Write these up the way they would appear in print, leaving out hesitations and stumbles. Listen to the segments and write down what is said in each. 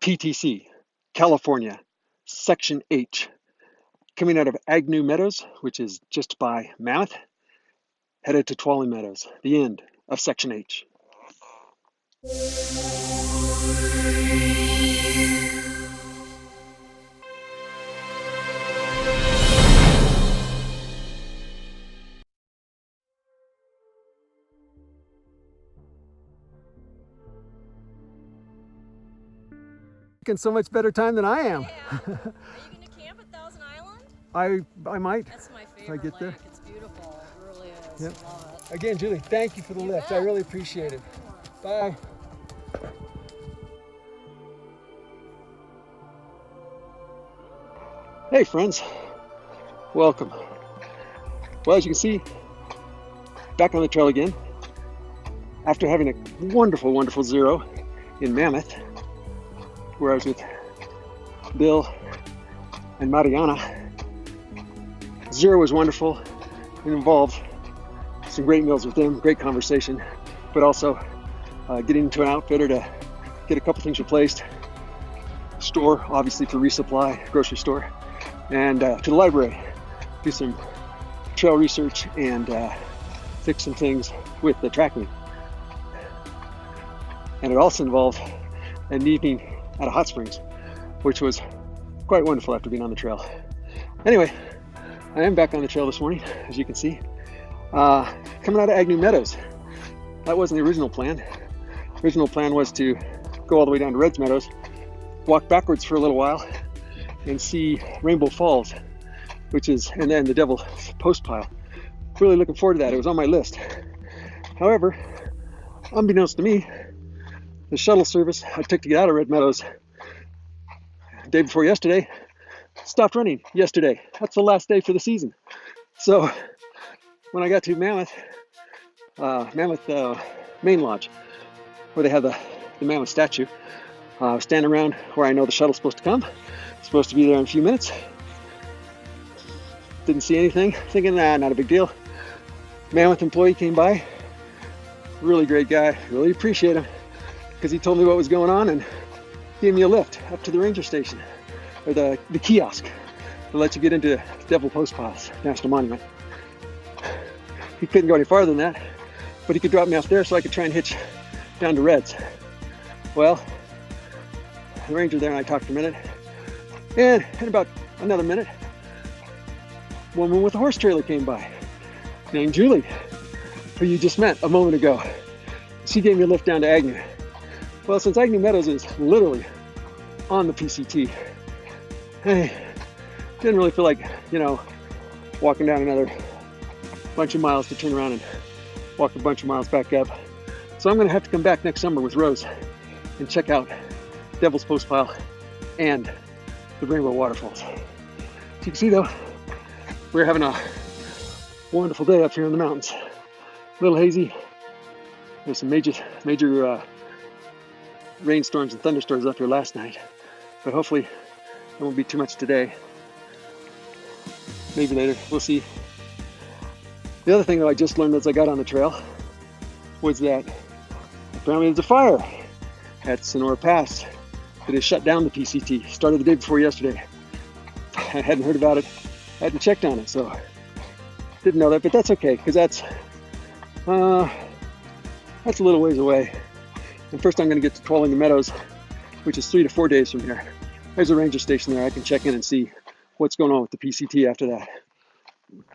PTC, California, Section H, coming out of Tuolumne Meadows, which is just by Mammoth, headed to Tuolumne Meadows, the end of Section H. So much better time than I am. Yeah. Are you going to camp at Thousand Island? I might. That's my favorite if I get there. lake. It's beautiful. It really is. Yep. I love it. Again, Julie, thank you for the lift. bet. I really appreciate it. Bye. Hey friends, welcome. Well, as you can see, back on the trail again. After having a wonderful, wonderful zero in Mammoth, where I was with Bill and Mariana. Zero was wonderful. It involved some great meals with them, great conversation, but also getting into an outfitter to get a couple things replaced. Store, obviously for resupply, grocery store, and to the library, do some trail research and fix some things with the tracking. And it also involved an evening at a hot springs, which was quite wonderful after being on the trail. Anyway, I am back on the trail this morning, as you can see, coming out of Tuolumne Meadows. That wasn't the original plan. The original plan was to go all the way down to Reds Meadows, walk backwards for a little while, and see Rainbow Falls, which is, and then the Devil's Post Pile. Really looking forward to that. It was on my list. However, unbeknownst to me, the shuttle service I took to get out of Red Meadows the day before yesterday stopped running yesterday. That's the last day for the season. So when I got to Mammoth Main Lodge, where they have the Mammoth statue, I was standing around where I know the shuttle's supposed to come. It's supposed to be there in a few minutes. Didn't see anything, thinking, nah, not a big deal. Mammoth employee came by, really great guy, really appreciate him, because he told me what was going on and gave me a lift up to the ranger station, or the kiosk, to let you get into Devil Post Piles National Monument. He couldn't go any farther than that, but he could drop me off there so I could try and hitch down to Reds. Well, the ranger there and I talked for a minute, and in about another minute, a woman with a horse trailer came by, named Julie, who you just met a moment ago. She gave me a lift down to Tuolumne. Well, since Tuolumne Meadows is literally on the PCT, I didn't really feel like, walking down another bunch of miles to turn around and walk a bunch of miles back up. So I'm going to have to come back next summer with Rose and check out Devil's Post Pile and the Rainbow Waterfalls. As you can see though, we're having a wonderful day up here in the mountains. A little hazy. There's some major rainstorms and thunderstorms up here last night, but hopefully there won't be too much today. Maybe later, we'll see. The other thing that I just learned as I got on the trail was that apparently there's a fire at Sonora Pass that has shut down the PCT. Started the day before yesterday. I hadn't heard about it, hadn't checked on it, so didn't know that, but that's okay, because that's a little ways away. And first I'm going to get to Tuolumne Meadows, which is 3 to 4 days from here. There's a ranger station there. I can check in and see what's going on with the PCT after that.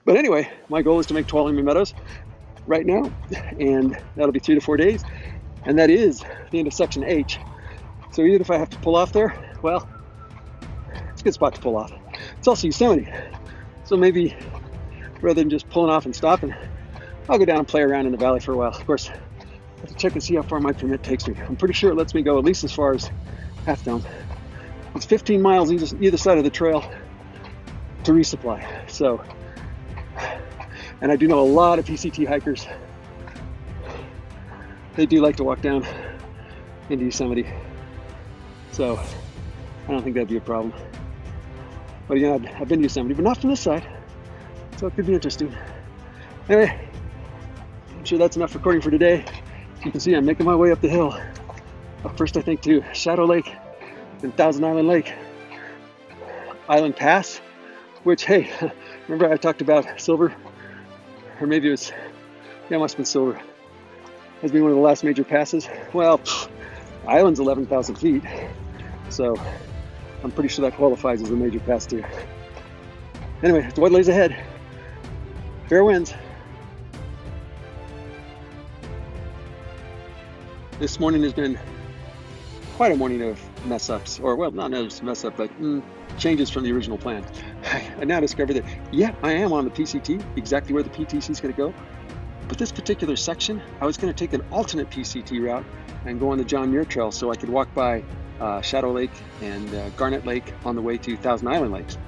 But anyway, my goal is to make Tuolumne Meadows right now, and that'll be 3 to 4 days. And that is the end of Section H. So even if I have to pull off there, well, it's a good spot to pull off. It's also Yosemite. So maybe rather than just pulling off and stopping, I'll go down and play around in the valley for a while. Of course, I have to check and see how far my permit takes me. I'm pretty sure it lets me go at least as far as Half Dome. It's 15 miles either side of the trail to resupply. So, and I do know a lot of PCT hikers. They do like to walk down into Yosemite. So I don't think that'd be a problem. But again, I've been to Yosemite, but not from this side. So it could be interesting. Anyway, I'm sure that's enough recording for today. You can see I'm making my way up the hill. Up first, I think, to Shadow Lake, and Thousand Island Lake. Island Pass, which, hey, remember I talked about silver? Or maybe it was, yeah, it must have been silver. Has been one of the last major passes. Well, island's 11,000 feet, so I'm pretty sure that qualifies as a major pass too. Anyway, that's what lays ahead. Fair winds. This morning has been quite a morning of mess ups, or well, not just mess up, but changes from the original plan. I now discovered that, yeah, I am on the PCT, exactly where the PTC is going to go. But this particular section, I was going to take an alternate PCT route and go on the John Muir Trail so I could walk by Shadow Lake and Garnet Lake on the way to Thousand Island Lakes.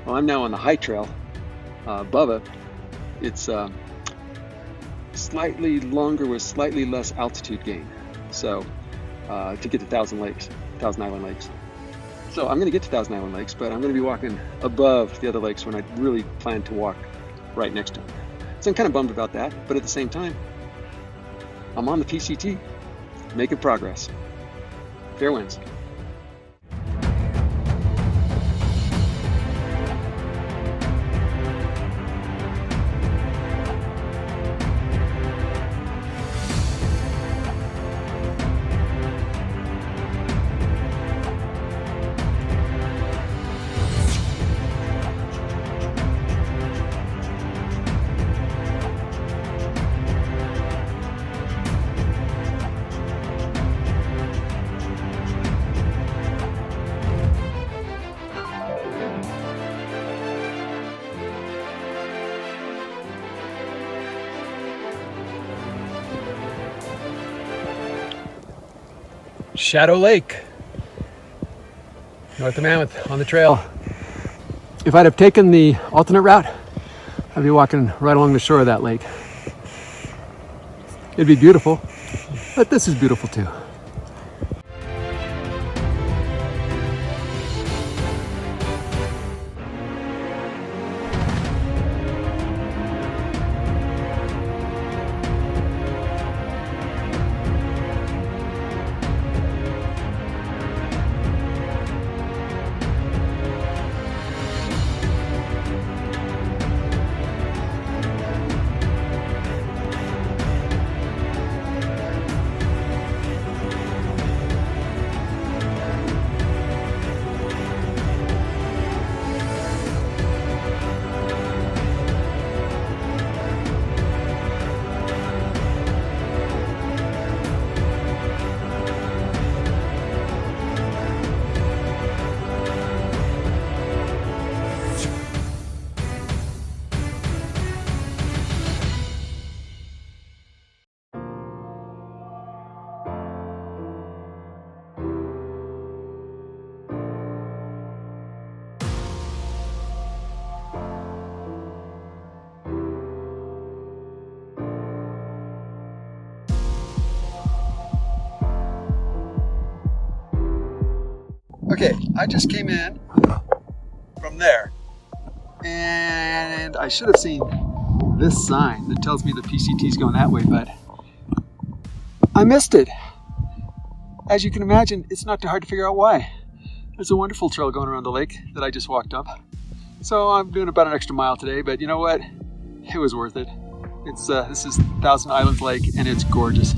Well, I'm now on the high trail above it. It's slightly longer with slightly less altitude gain. So to get to Thousand Island Lakes. So I'm going to get to Thousand Island Lakes, but I'm going to be walking above the other lakes when I really plan to walk right next to them. So I'm kind of bummed about that, but at the same time, I'm on the PCT, making progress. Fair winds. Shadow Lake, north of Mammoth, on the trail. If I'd have taken the alternate route, I'd be walking right along the shore of that lake. It'd be beautiful, but this is beautiful too. Okay, I just came in from there, and I should have seen this sign that tells me the PCT is going that way, but I missed it. As you can imagine, it's not too hard to figure out why. There's a wonderful trail going around the lake that I just walked up. So I'm doing about an extra mile today, but you know what? It was worth it. This is Thousand Islands Lake, and it's gorgeous.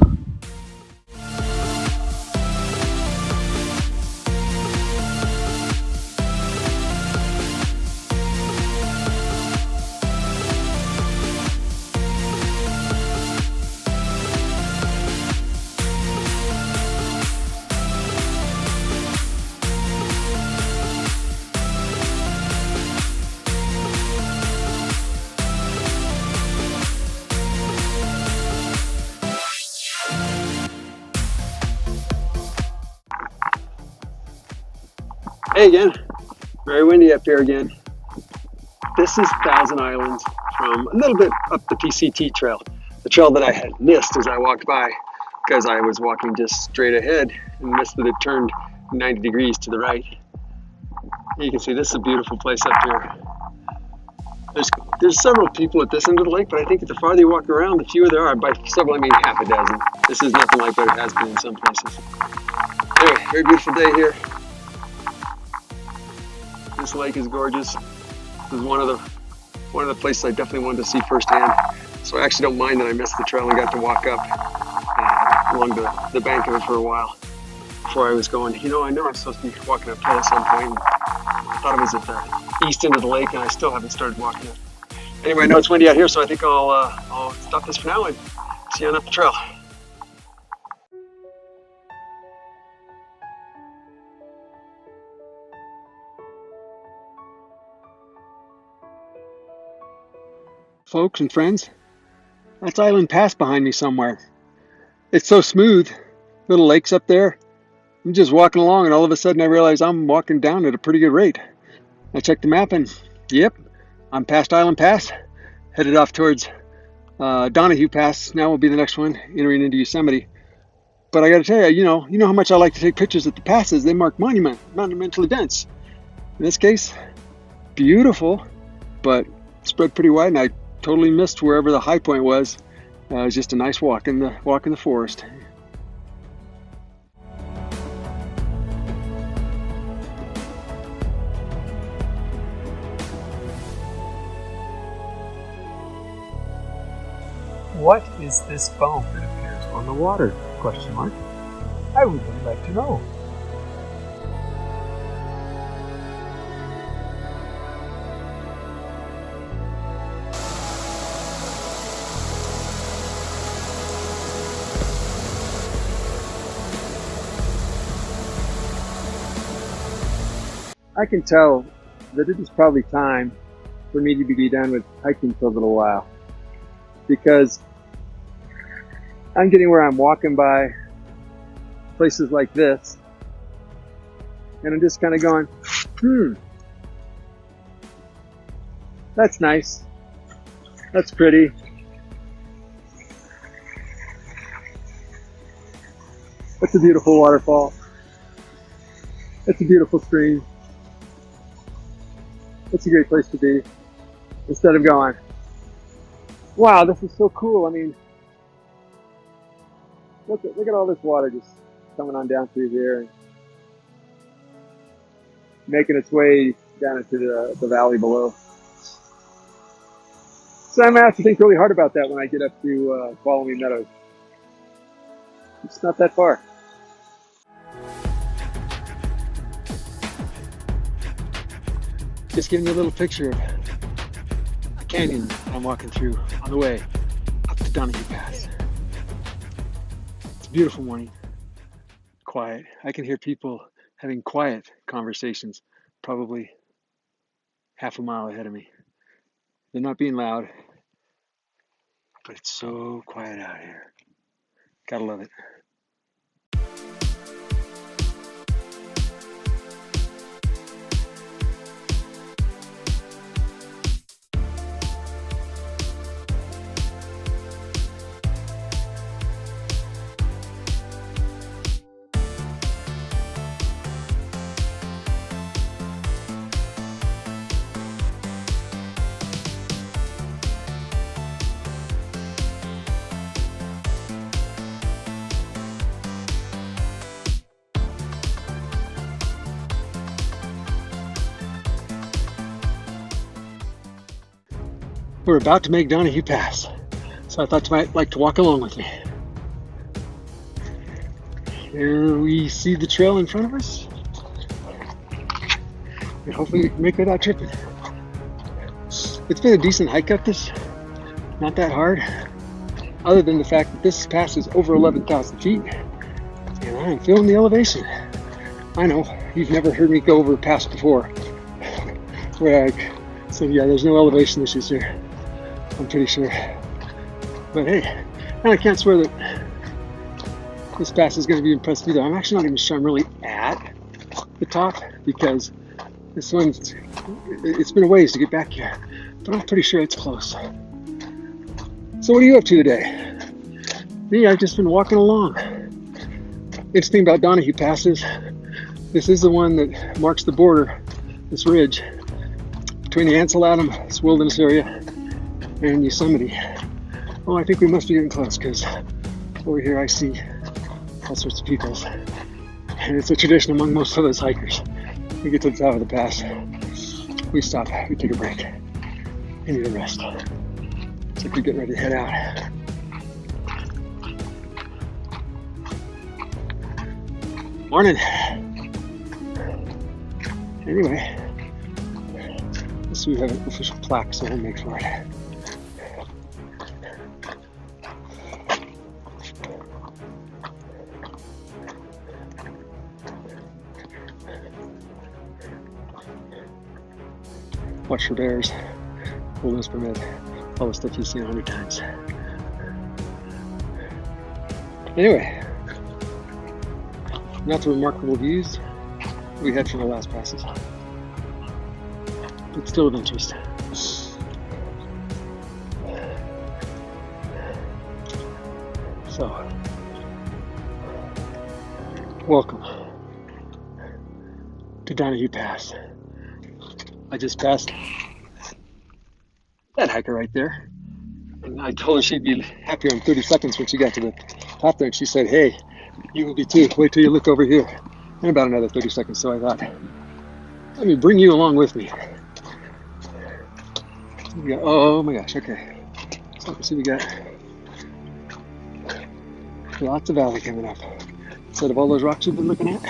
Hey again, very windy up here again. This is Thousand Islands from a little bit up the PCT trail, the trail that I had missed as I walked by because I was walking just straight ahead and missed that it turned 90 degrees to the right. You can see this is a beautiful place up here. There's several people at this end of the lake, but I think that the farther you walk around, the fewer there are. By several, I mean half a dozen. This is nothing like what it has been in some places. Anyway, very beautiful day here. This lake is gorgeous. This is one of the places I definitely wanted to see firsthand. So I actually don't mind that I missed the trail and got to walk up along the bank of it for a while before I was going. You know, I know I'm supposed to be walking uphill at some point. And I thought it was at the east end of the lake, and I still haven't started walking it. Anyway, I know it's windy out here, so I think I'll stop this for now and see you on up the trail. Folks and friends, that's Island Pass behind me somewhere. It's so smooth, little lakes up there. I'm just walking along and all of a sudden I realize I'm walking down at a pretty good rate. I checked the map and yep, I'm past Island Pass, headed off towards Donahue Pass. Now will be the next one, entering into Yosemite. But I got to tell you, you know how much I like to take pictures at the passes. They mark monumental events. In this case, beautiful, but spread pretty wide, and I totally missed wherever the high point was. It was just a nice walk in the forest. What is this foam that appears on the water? Question mark. I would really like to know. I can tell that it is probably time for me to be done with hiking for a little while, because I'm getting where I'm walking by places like this and I'm just kind of going, that's nice, that's pretty. That's a beautiful waterfall. That's a beautiful stream. It's a great place to be. Instead of going, wow, this is so cool. I mean, look at all this water just coming on down through here and making its way down into the valley below. So I'm gonna have to think really hard about that when I get up to Tuolumne Meadows. It's not that far. Just giving you a little picture of the canyon I'm walking through on the way up to Donahue Pass. It's a beautiful morning, quiet. I can hear people having quiet conversations probably half a mile ahead of me. They're not being loud, but it's so quiet out here. Gotta love it. We're about to make Donahue Pass, so I thought you might like to walk along with me. Here we see the trail in front of us, and hopefully we can make it without tripping. It's been a decent hike up this, not that hard, other than the fact that this pass is over 11,000 feet, and I'm feeling the elevation. I know, you've never heard me go over a pass before, where so yeah, there's no elevation issues here. I'm pretty sure. But hey, and I can't swear that this pass is going to be impressive either. I'm actually not even sure I'm really at the top, because this one's, it's been a ways to get back here, but I'm pretty sure it's close. So what are you up to today? Me, I've just been walking along. Interesting about Donahue Pass is this is the one that marks the border, this ridge between the Ansel Adams wilderness area and Yosemite. Oh, I think we must be getting close, because over here I see all sorts of people, and it's a tradition among most of those hikers. We get to the top of the pass. we stop, we take a break. We need a rest. It's like we're getting ready to head out. Morning. Anyway, let's see, we have an official plaque, so we'll make for it. Watch for bears, wilderness permit, all the stuff you've seen 100 times. Anyway, not the remarkable views we had from the last passes, but still of interest. So, welcome to Donahue Pass. I just passed that hiker right there, and I told her she'd be happier in 30 seconds when she got to the top there, and she said, hey, you will be too, wait till you look over here. And about another 30 seconds, so I thought, let me bring you along with me. So we got, oh my gosh, okay. So you see we got lots of valley coming up. Instead of all those rocks we've been looking at,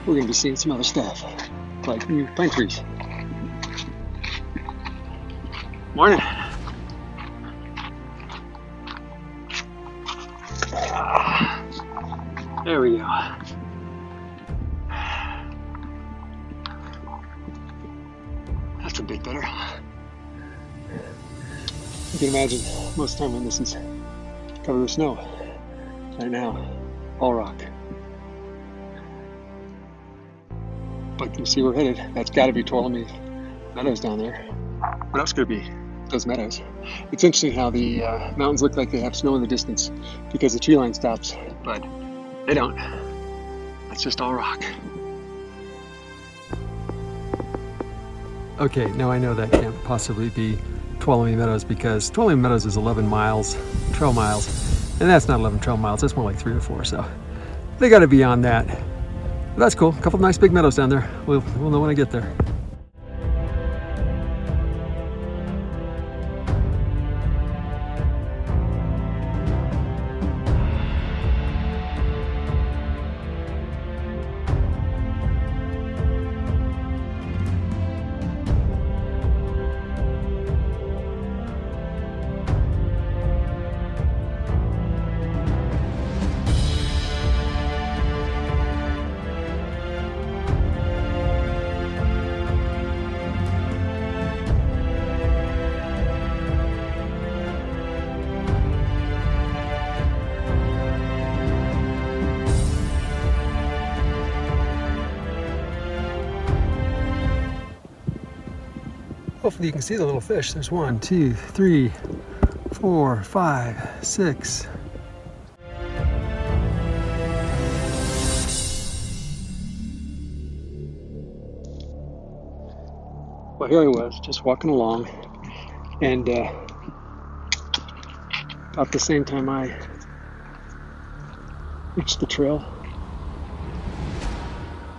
we're going to be seeing some other stuff, like new pine trees. Morning. There we go. That's a bit better. You can imagine most of the time when this is covered with snow. Right now, all rock. But you see we're headed. That's got to be Tuolumne Meadows down there. What else could it be? Those meadows. It's interesting how the mountains look like they have snow in the distance because the tree line stops, but they don't. That's just all rock. Okay, now I know that can't possibly be Tuolumne Meadows because Tuolumne Meadows is 11 miles, trail miles, and that's not 11 trail miles, that's more like 3 or 4, so they gotta be on that. But that's cool, a couple of nice big meadows down there. We'll know when I get there. Hopefully you can see the little fish. There's 1, 2, 3, 4, 5, 6. Well, here I was, just walking along, and about the same time I reached the trail,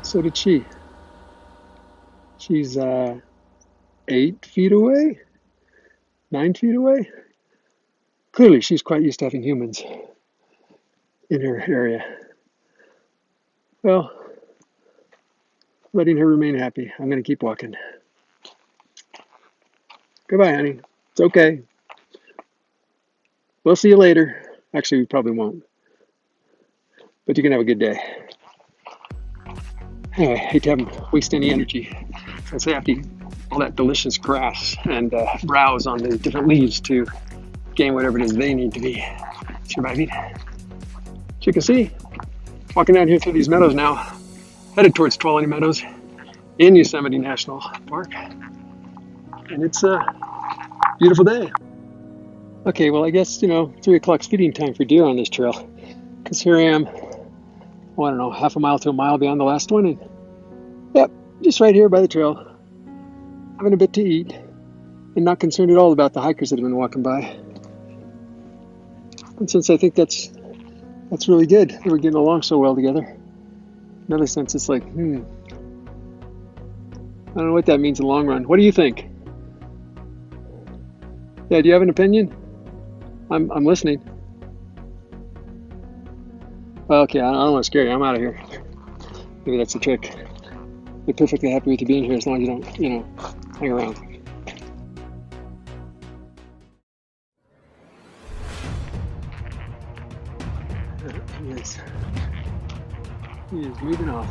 so did she. She's 8 feet away, 9 feet away. Clearly, she's quite used to having humans in her area. Well, letting her remain happy. I'm going to keep walking. Goodbye, honey. It's okay. We'll see you later. Actually, we probably won't. But you can have a good day. Anyway, I hate to have them waste any energy. Since they have to eat all that delicious grass and browse on the different leaves to gain whatever it is they need to be surviving. As you can see, walking down here through these meadows now, headed towards Tuolumne Meadows in Yosemite National Park. And it's a beautiful day. Okay, well, I guess, 3 o'clock's feeding time for deer on this trail. Because here I am, I don't know, half a mile to a mile beyond the last one. And yep, just right here by the trail, having a bit to eat and not concerned at all about the hikers that have been walking by. And since I think that's really good that we're getting along so well together, in another sense, it's like, I don't know what that means in the long run. What do you think? Yeah, do you have an opinion? I'm listening. Well, okay, I don't want to scare you. I'm out of here. Maybe that's the trick. They're perfectly happy with you being here as long as you don't, hang around. Yes. He is moving off.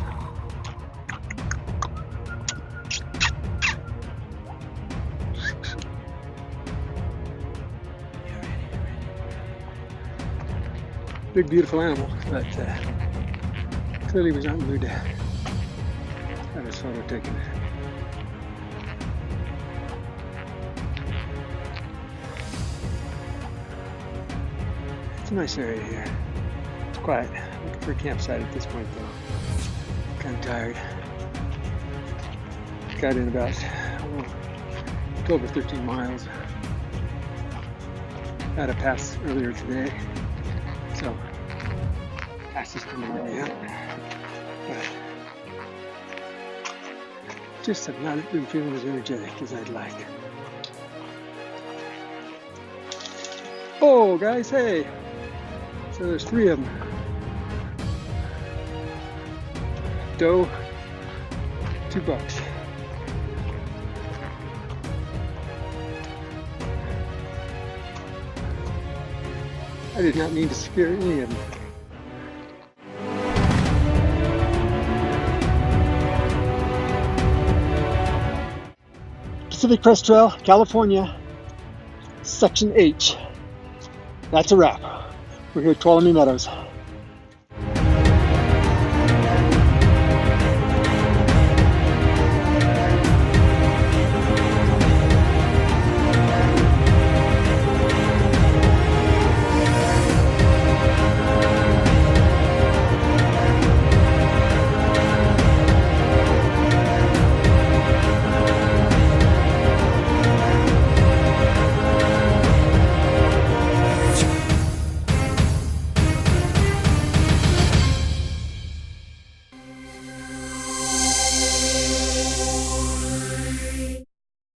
Big, beautiful animal, but clearly was not in the mood to have his photo taken. It's a nice area here. It's quiet. Looking for a campsite at this point, though. Kind of tired. Got in about 12 or 13 miles. Had a pass earlier today. So, pass is coming right out, but just have not been feeling as energetic as I'd like. Oh, guys, hey! So there's 3 of them. Doe, 2 bucks. I did not mean to scare any of them. Pacific Crest Trail, California, Section H. That's a wrap. We're here at Tuolumne Meadows.